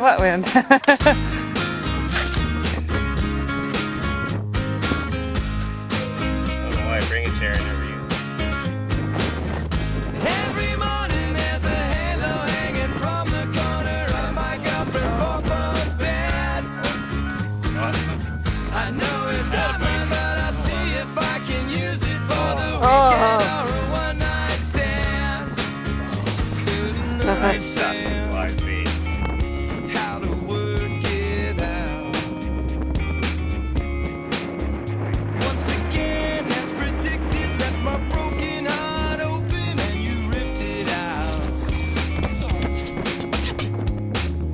What wind? Bring a chair and never use it. Every morning there's a halo hanging from the corner of my girlfriend's four-post bed. I know it's not mine, but I'll see if I can use it for the weekend or a one-night stand. Couldn't understand 5 feet. how to work it out. Once again, as predicted, left my broken heart open and you ripped it out.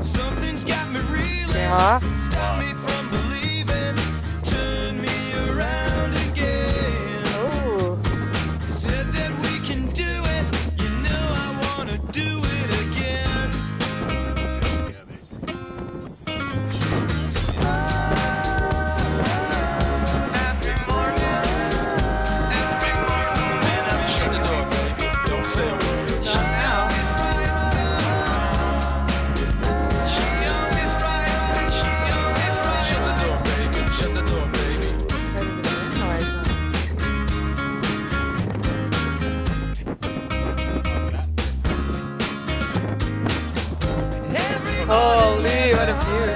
Something's got me reeling, stop me from believing, turn me around again. Said that we can do it, you know I wanna do it again. Shut the door, baby. Don't say a word. Shut the door, baby. Shut the door, baby. Holy, what a view.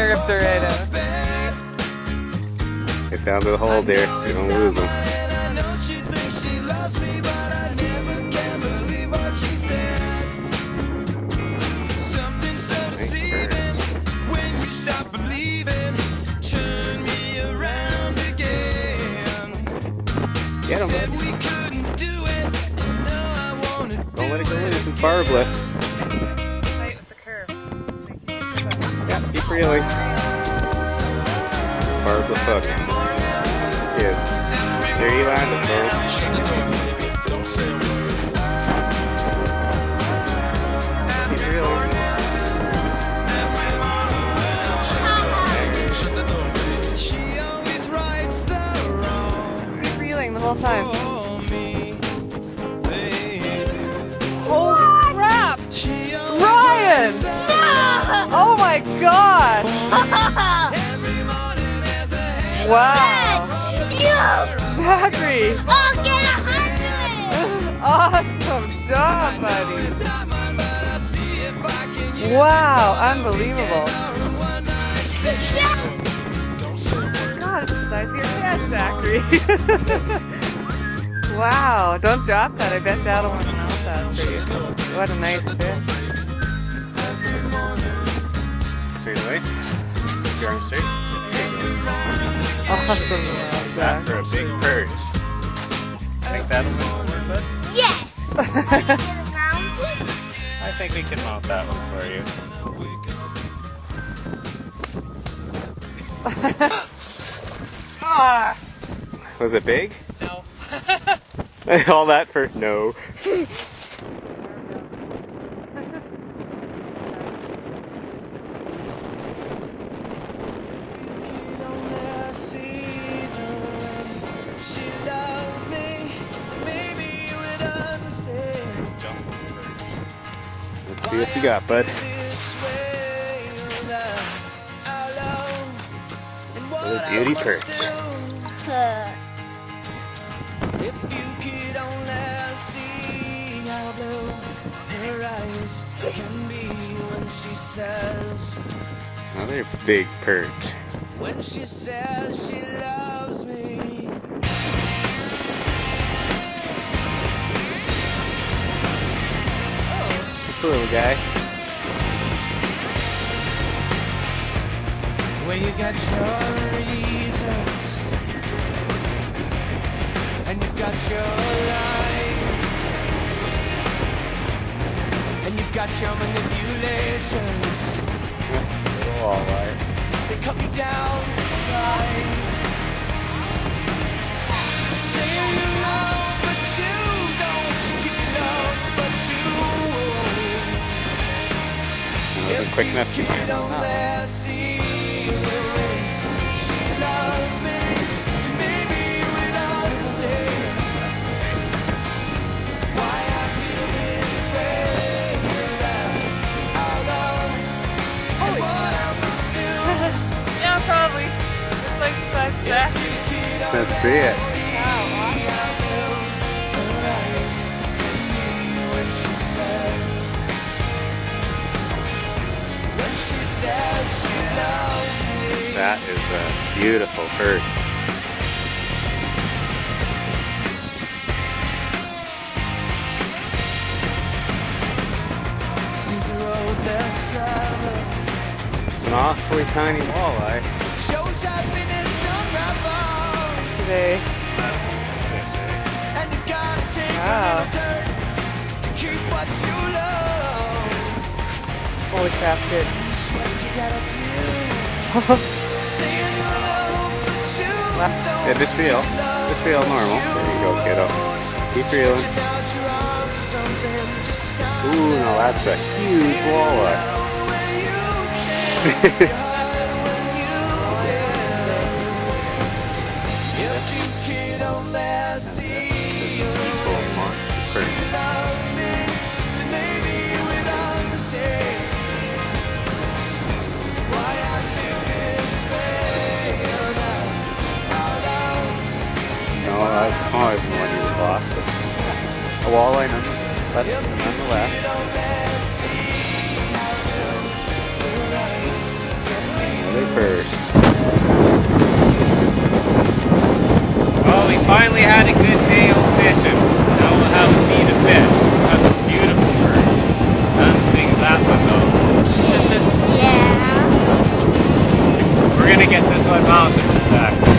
Ripped her right out. Get down to the hole, dear, so you don't lose them. Get him, bud. Don't let it go loose, it's barbless. Tight with the curve. Yeah, keep reeling. Barbless hooks. Good. There you land it, bro. Keep reeling. Keep reeling the whole time. Holy crap! Ryan! Oh my god! Wow! Zachary! Awesome job, buddy! Wow, unbelievable! God, it's the size of your head, Zachary! Wow, don't drop that. I bet Dad will want to mount that for you. What a nice fish. Straight away. Keep your arm straight. Awesome. That for a big perch. Think that'll work, bud? Yes! I think we can mount that one for you. Was it big? No. All that for no. Let's see what you got, bud. What a beauty perch. If you could only see how blue her eyes can be when she says, Another big perch. when she says she loves me. It's a little guy. Well, you got your reasons, and you've got your lies, and you've got your manipulations. Oh, all right. They cut me down to size. You say you love, but you don't. You love, but you won't. It wasn't quick enough to You get don't let see the way she loves me. Maybe you would understand why I feel this way. that? Let's see it. That is a beautiful bird. It's an awfully tiny walleye. Today. Wow. Holy crap, good. Yeah, just feel normal. There you go, kiddo. Keep feeling. Ooh, no, that's a huge walleye. No, that's smaller than the one you just lost, but a walleye nonetheless. Another bird. Well, we finally had a good day of fishing. Now we'll have a feed of fish. That's a beautiful bird. Not as big as that one though. Yeah. We're gonna get this one mounted in a sec.